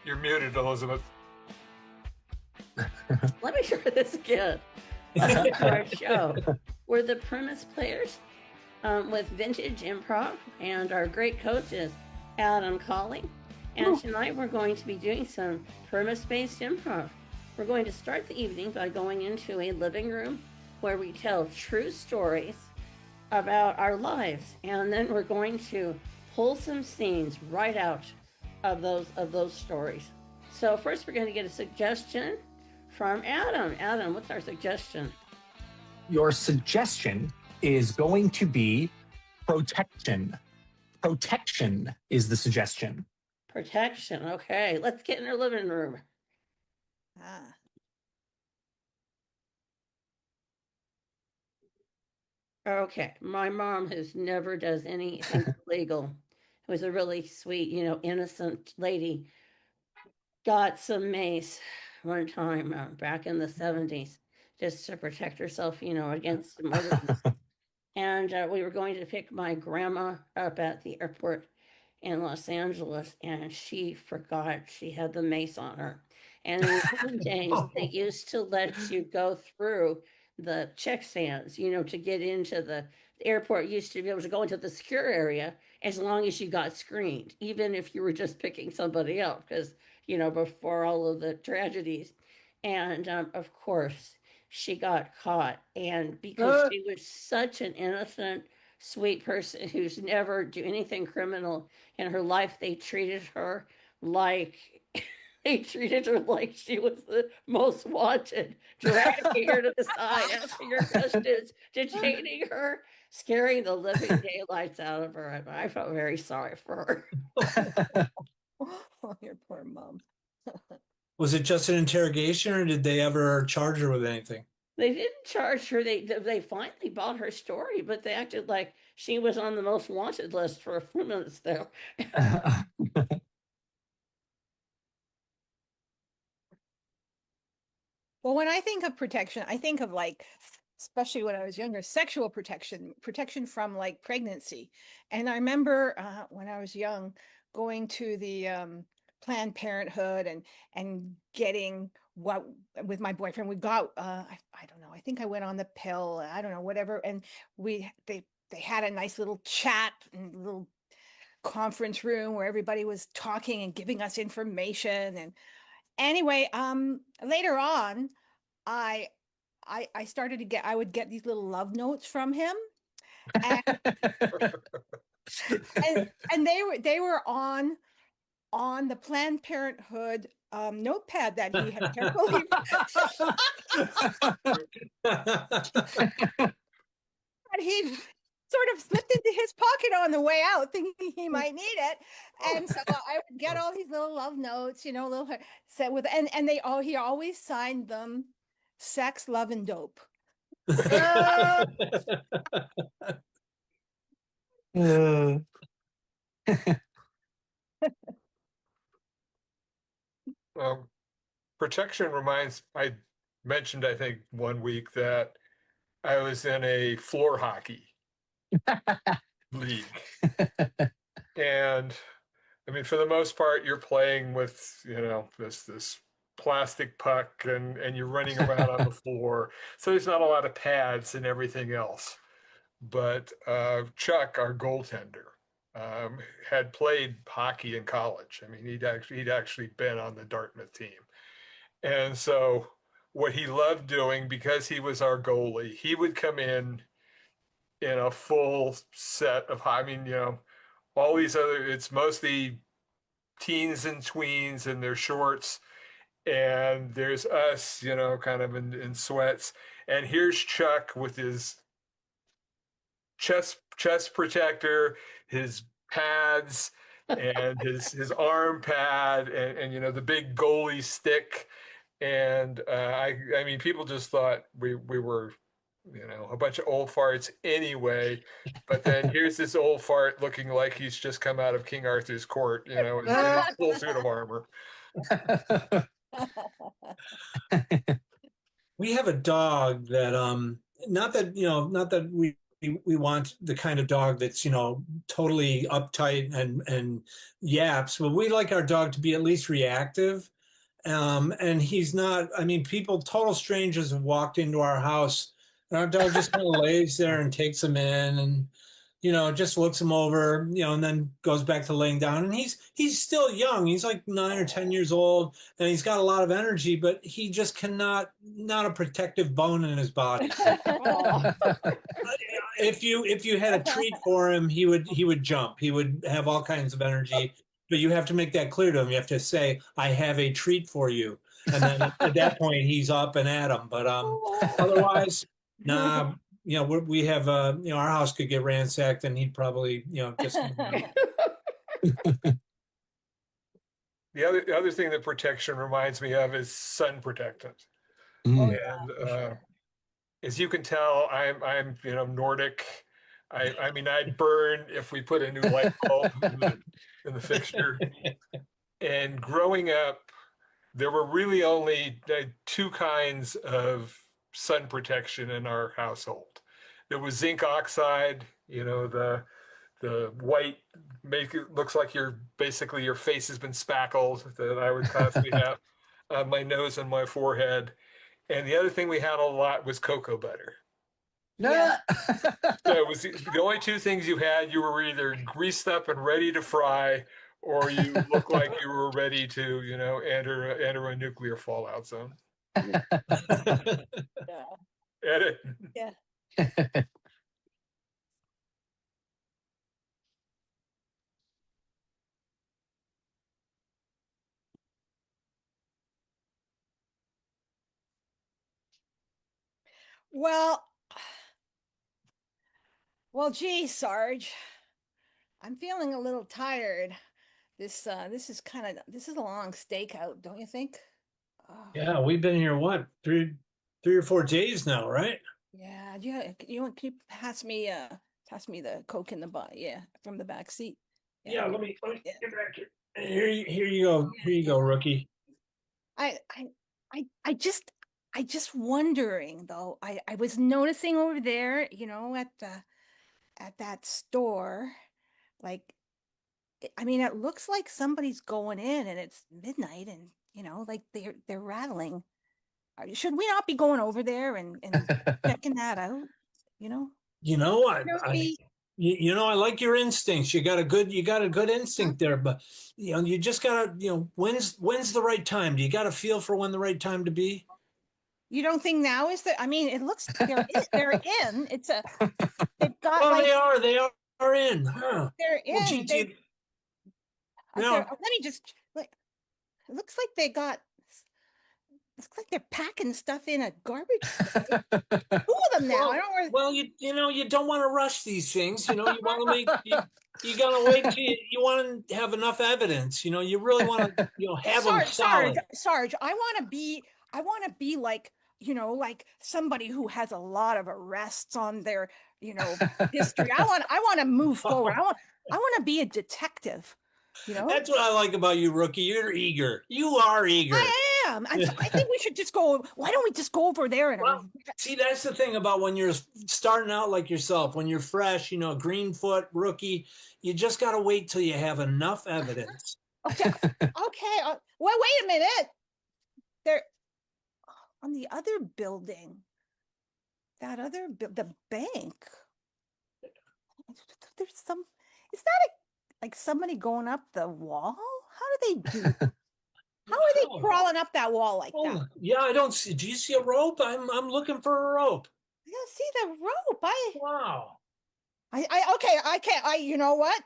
You're muted, Elizabeth. Let me try this again. Welcome to our show. We're the premise players with vintage improv, and our great coach is Adam Colley. And tonight we're going to be doing some premise-based improv. We're going to start the evening by going into a living room where we tell true stories about our lives, and then we're going to pull some scenes right out of those stories. So first we're going to get a suggestion from Adam. Adam, what's our suggestion? Your suggestion is going to be protection. Protection is the suggestion. Protection. Okay, let's get in our living room. Okay, my mom has never does anything illegal. It was a really sweet, innocent lady. Got some mace one time back in the 70s just to protect herself, against murder. And we were going to pick my grandma up at the airport in Los Angeles, and she forgot she had the mace on her. And in the old days, they used to let you go through the check stands, to get into the airport. Used to be able to go into the secure area as long as you got screened, even if you were just picking somebody up, because, before all of the tragedies. And of course, she got caught. And because she was such an innocent, sweet person who's never do anything criminal in her life, they treated her like she was the most wanted, dragging her to the side, asking her questions, detaining her, scaring the living daylights out of her. I felt very sorry for her. Oh, your poor mom. Was it just an interrogation, or did they ever charge her with anything? They didn't charge her. They finally bought her story, but they acted like she was on the most wanted list for a few minutes there. Well, when I think of protection, I think of especially when I was younger, sexual protection from like pregnancy. And I remember when I was young, going to the Planned Parenthood and getting what with my boyfriend. We got I don't know, I think I went on the pill, I don't know, whatever. And they had a nice little chat and little conference room where everybody was talking and giving us information. And anyway, later on, I started to I would get these little love notes from him. And, and they were on the Planned Parenthood notepad that he had carefully and he sort of slipped into his pocket on the way out, thinking he might need it. And so I would get all these little love notes, little set with, and he always signed them sex, love, and dope. Protection reminds, I mentioned, I think, one week that I was in a floor hockey league. And I mean, for the most part, you're playing with, this plastic puck and you're running around on the floor. So there's not a lot of pads and everything else. But Chuck, our goaltender, had played hockey in college. I mean, he'd actually been on the Dartmouth team. And so what he loved doing, because he was our goalie, he would come in a full set of, all these it's mostly teens and tweens in their shorts. And there's us, kind of in sweats. And here's Chuck with his chest protector, his pads, and his arm pad, and the big goalie stick. And I mean, people just thought we were, a bunch of old farts anyway. But then here's this old fart looking like he's just come out of King Arthur's court, in a full suit of armor. We have a dog that not that we we want the kind of dog that's, totally uptight and yaps, but we like our dog to be at least reactive. And he's not, I mean, total strangers have walked into our house and our dog just kind of lays there and takes them in and, just looks them over, and then goes back to laying down. And he's still young. He's like 9 or 10 years old and he's got a lot of energy, but he just not a protective bone in his body. If you had a treat for him, he would jump. He would have all kinds of energy. But you have to make that clear to him. You have to say, "I have a treat for you," and then at that point, he's up and at him. But otherwise, nah. We have our house could get ransacked, and he'd probably just. The other thing that protection reminds me of is sun protectant. Mm. And as you can tell, I'm Nordic. I mean, I'd burn if we put a new light bulb in the fixture. And growing up, there were really only two kinds of sun protection in our household. There was zinc oxide, the white looks like your face has been spackled, that I would constantly have on my nose and my forehead. And the other thing we had a lot was cocoa butter. Yeah. So it was the only two things you had. You were either greased up and ready to fry, or you looked like you were ready to, enter a nuclear fallout zone. Yeah. Edit. Yeah. Well, gee, Sarge, I'm feeling a little tired. This is a long stakeout, don't you think? Oh, Yeah, we've been here what 3 or 4 days now, right? yeah. Can you pass me the Coke in the yeah, from the back seat? Yeah, Yeah. let me Yeah. get back here. Here you go. Here you go, rookie. I I I just wondering though. I was noticing over there, at that store, like I mean, it looks like somebody's going in and it's midnight and like they're rattling. Should we not be going over there and checking that out? You know? You know what? Maybe. I like your instincts. You got a good instinct there, but you just gotta, when's the right time? Do you got to feel for when the right time to be? You don't think now is the? I mean, it looks they're in. They've got Oh, like they are in, huh? they're Well, in. gee, Let me just like. It looks like they got. Looks like they're packing stuff in a garbage. Two of them now. I don't. Well, you don't want to rush these things. You want to make you gotta wait till you want to have enough evidence. You really want to have them solid. Sarge, I want to be like like somebody who has a lot of arrests on their history. I want to move forward. I want to be a detective. That's what I like about you, rookie. You're eager. You are eager. I am. I think we should just go. Why don't we just go over there and? Well, see, that's the thing about when you're starting out like yourself, when you're fresh, Greenfoot, rookie, you just got to wait till you have enough evidence. Okay. Okay. Well, wait a minute. There, on the other building, the bank. There's some. Is that like somebody going up the wall? How do they do? How are they crawling up that wall like that? Yeah, I don't see. Do you see a rope? I'm looking for a rope. I don't see the rope. Wow. Okay. I can't. You know what?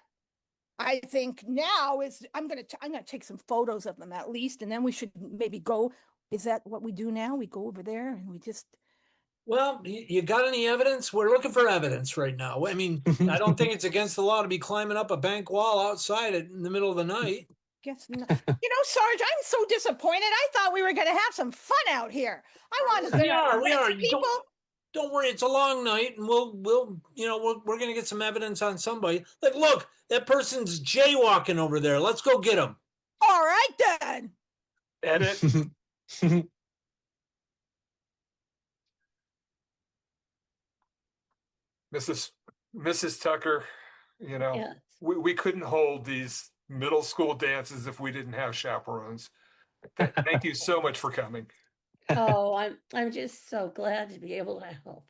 I think now is I'm gonna take some photos of them at least, and then we should maybe go. Is that what we do now? We go over there and we just. Well, you got any evidence? We're looking for evidence right now. I mean, I don't think it's against the law to be climbing up a bank wall outside in the middle of the night. Guess not. Sarge, I'm so disappointed. I thought we were going to have some fun out here. I wanted to. We are. People. Don't worry. It's a long night, and we're going to get some evidence on somebody. Like, look, that person's jaywalking over there. Let's go get him. All right then. Edit. Mrs. Mrs. Tucker, Yes. we couldn't hold these middle school dances if we didn't have chaperones. Thank you so much for coming. Oh, I'm just so glad to be able to help.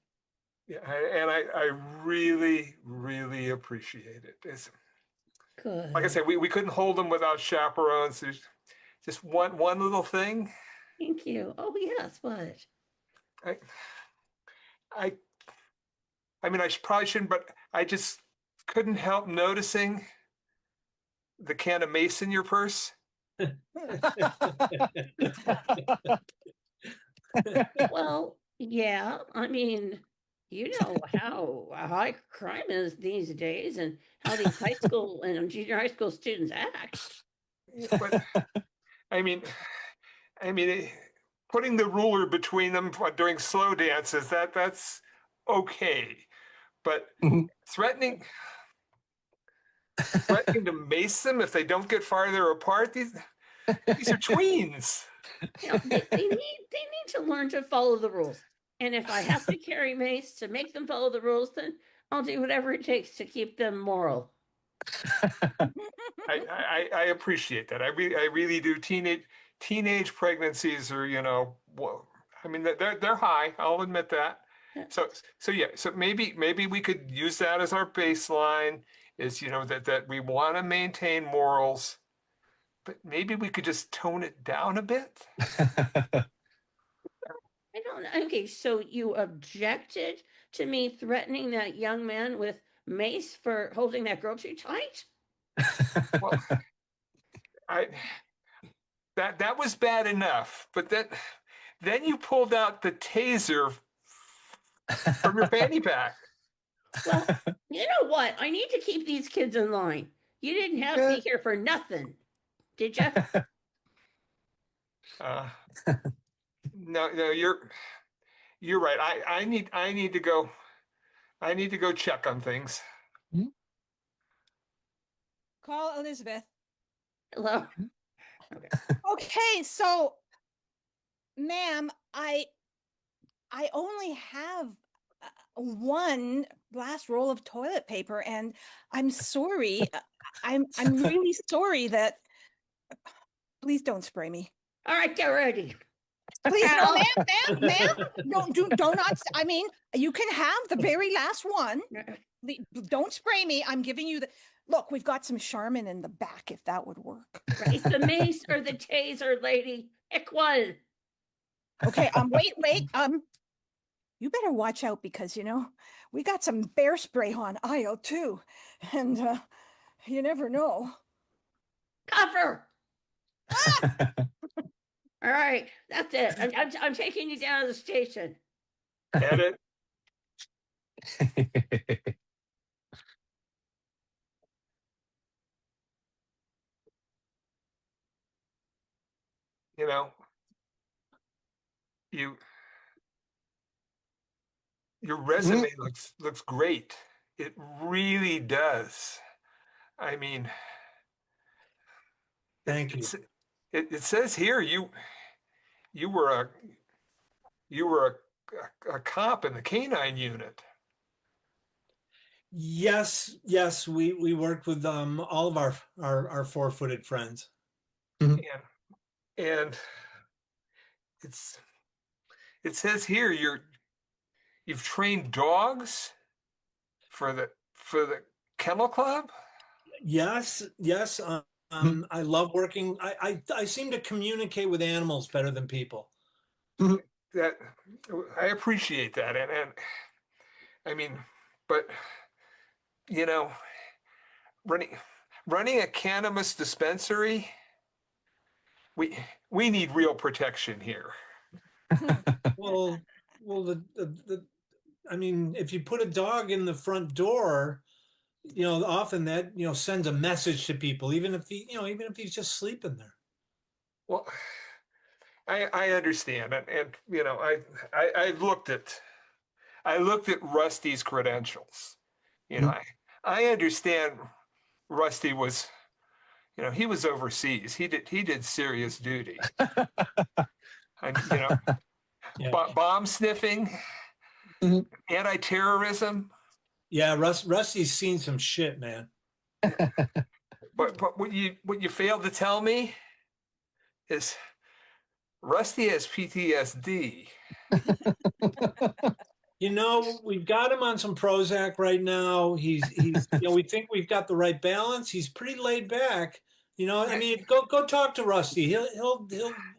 Yeah, I really, really appreciate it. Good. Like I said, we couldn't hold them without chaperones. There's just one little thing. Thank you. Oh, yes, what? I I I mean, probably shouldn't, but I just couldn't help noticing the can of mace in your purse. Well, yeah, I mean, you know how high crime is these days and how these high school and junior high school students act. But I mean, I mean, putting the ruler between them during slow dances, that's okay. But Mhm. threatening to mace them if they don't get farther apart, these are tweens. You know, they need to learn to follow the rules. And if I have to carry mace to make them follow the rules, then I'll do whatever it takes to keep them moral. I appreciate that. I really do. Teenage pregnancies are, well, I mean, they're high. I'll admit that. Yeah. So yeah. So maybe we could use that as our baseline. Is that we want to maintain morals, but maybe we could just tone it down a bit. I don't know. Okay, so you objected to me threatening that young man with mace for holding that girl too tight? Well, I that was bad enough, but then you pulled out the taser from your fanny pack. Well, you know what? I need to keep these kids in line. You didn't have me here for nothing, did you? No, you're right. I need to go. I need to go check on things. Call Elizabeth. Hello. Okay, so, ma'am, I only have one last roll of toilet paper, and I'm sorry. I'm really sorry that. Please don't spray me. All right, get ready. Please, no, Ow. ma'am. Do not. I mean, you can have the very last one. Don't spray me. I'm giving you the. Look, we've got some Charmin in the back, if that would work. Right, the mace or the taser, lady. Pick one. Okay. Wait. You better watch out because we got some bear spray on aisle too, and you never know. Cover. All right, that's it. I'm taking you down to the station. Edit. You your resume looks great. It really does. I mean, Thank you. it says here you were a cop in the canine unit. Yes, we worked with all of our four-footed friends. And it says here you've trained dogs for the kennel club. Yes. I love working. I seem to communicate with animals better than people. That I appreciate that, and I mean, but running a cannabis dispensary, we need real protection here. Well, I mean, if you put a dog in the front door, often that sends a message to people, even if he's just sleeping there. Well, I understand, and I looked at Rusty's credentials. I understand Rusty was, he was overseas. He did serious duty. Yeah. Bomb sniffing, anti-terrorism. Yeah, Rusty's seen some shit, man. But what you failed to tell me is Rusty has PTSD. You know, we've got him on some Prozac right now. He's we think we've got the right balance. He's pretty laid back. You know, I mean, go talk to Rusty. He'll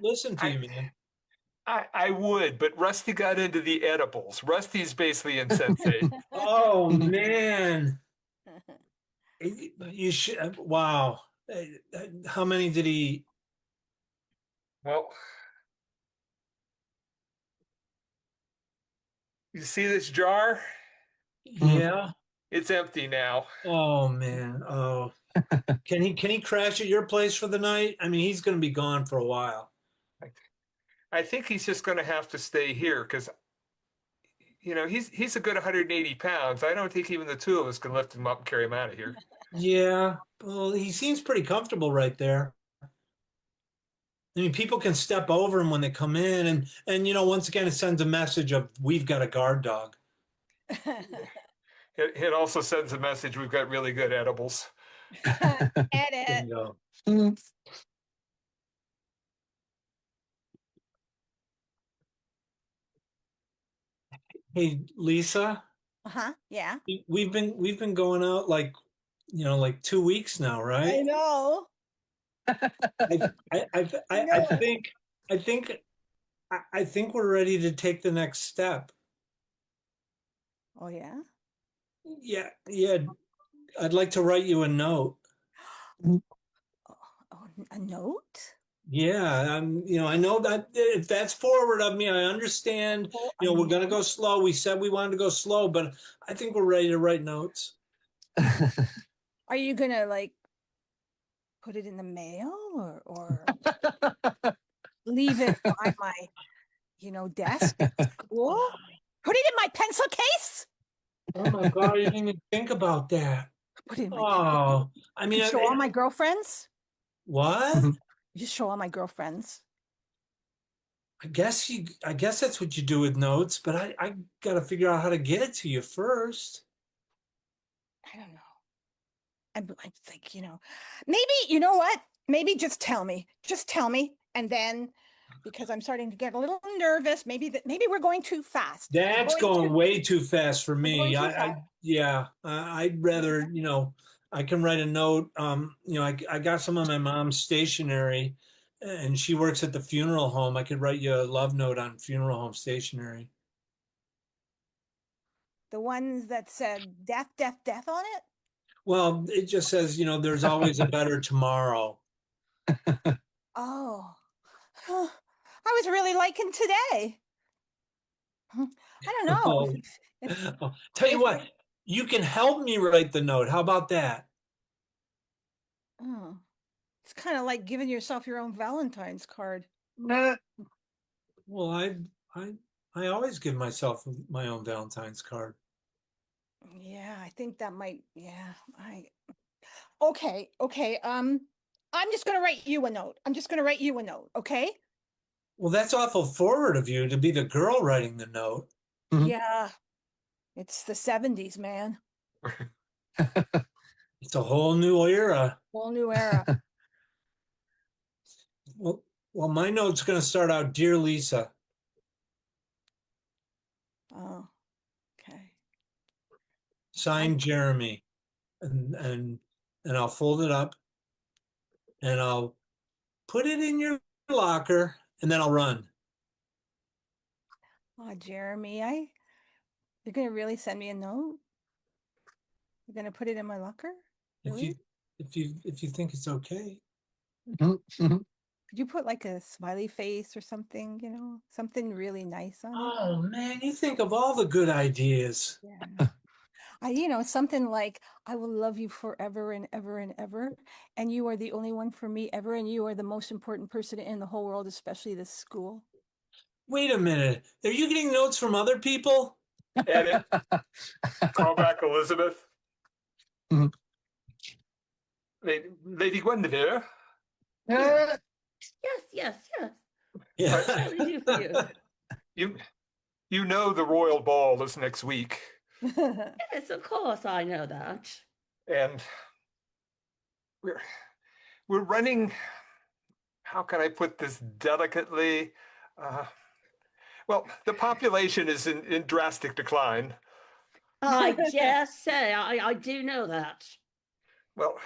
listen to I, you, man. I would, but Rusty got into the edibles. Rusty's basically insensate. Oh man, you should. Wow, how many did he eat? Well, you see this jar? Yeah. It's empty now. Oh man. Oh, can he crash at your place for the night? I mean, he's going to be gone for a while. I think he's just going to have to stay here because, he's a good 180 pounds. I don't think even the two of us can lift him up and carry him out of here. Yeah. Well, he seems pretty comfortable right there. I mean, people can step over him when they come in, and once again, it sends a message of we've got a guard dog. It also sends a message we've got really good edibles. Edit. Bingo. Hey, Lisa, Yeah. we've been going out like 2 weeks now, I right? know. I think we're ready to take the next step. Oh yeah. Yeah, yeah. I'd like to write you a note. Oh, a note? Yeah, I know that if that's forward of me, I understand. Oh, We're gonna go slow. We said we wanted to go slow, but I think we're ready to write notes. Are you gonna like put it in the mail or leave it by my, desk at school? Put it in my pencil case? Oh my God, I didn't even think about that. Put it in my Oh, I mean, show all my girlfriends? what? Just show all my girlfriends. I guess that's what you do with notes, but I got to figure out how to get it to you first. I don't know. I think, maybe, you know what? Maybe just tell me. Just tell me. And then, because I'm starting to get a little nervous, maybe we're going too fast. That's going way too fast for me. Fast. I'd rather, I can write a note. I got some of my mom's stationery and she works at the funeral home. I could write you a love note on funeral home stationery. The ones that said death, death, death on it? Well, it just says, there's always a better tomorrow. Oh, I was really liking today. I don't know. Tell you what, you can help me write the note. How about that? Oh, it's kind of like giving yourself your own Valentine's card. Well, I always give myself my own Valentine's card. Yeah, I think that might, okay. I'm just going to write you a note. Okay? Well, that's awful forward of you to be the girl writing the note. Yeah. It's the 70s, man. It's a whole new era. Whole new era. Well, my note's going to start out, Dear Lisa. Oh, okay. Signed, Jeremy. And I'll fold it up and I'll put it in your locker and then I'll run. Oh, Jeremy, you're going to really send me a note? You're going to put it in my locker? Really? If you think it's okay. Could you put like a smiley face or something, something really nice on it? Oh man, you think of all the good ideas. Yeah. Something like, I will love you forever and ever and ever. And you are the only one for me ever. And you are the most important person in the whole world, especially this school. Wait a minute. Are you getting notes from other people? Edit. Call back Elizabeth. Lady Guinevere. Yes, yes. Yeah. What can I do for you? You know the royal ball is next week. Yes, of course, I know that. And we're running. How can I put this delicately? Uh, well, the population is in drastic decline. I dare say, I do know that. Well,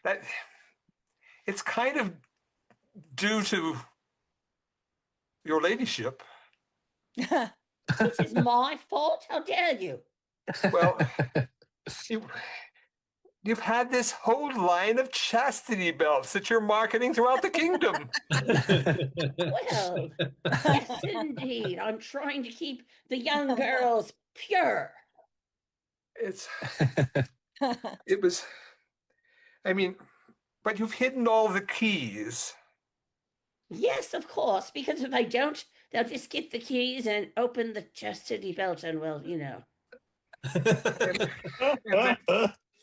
that it's kind of due to your ladyship. It is my fault. How dare you? Well, you've had this whole line of chastity belts that you're marketing throughout the kingdom. Well, yes, indeed. I'm trying to keep the young girls pure. It was, I mean, but you've hidden all the keys. Yes, of course, because if I don't, they'll just get the keys and open the chastity belt and, well, you know. And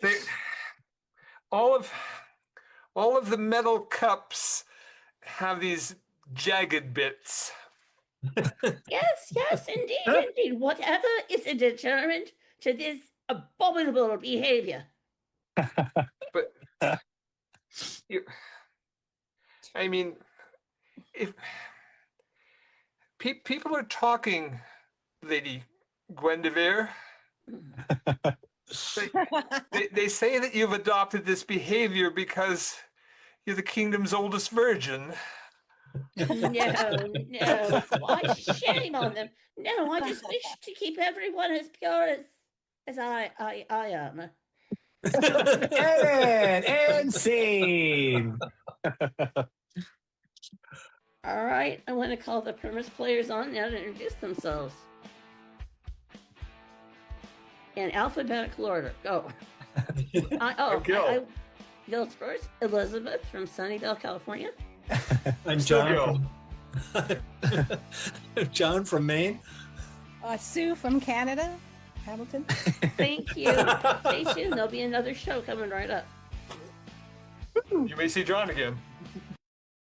they, all of the metal cups have these jagged bits. Yes, indeed. Whatever is a deterrent to this abominable behavior. But I mean, if people are talking, Lady Gwendevere, they say that you've adopted this behavior because you're the kingdom's oldest virgin. No. Why, shame on them. No, I just wish to keep everyone as pure as I am. And scene. All right, I want to call the premise players on now to introduce themselves. In alphabetical order, go. Gil's first. Elizabeth from Sunnyvale, California. I'm Still John. John from Maine. Sue from Canada, Hamilton. Thank you. Stay tuned. There'll be another show coming right up. You may see John again.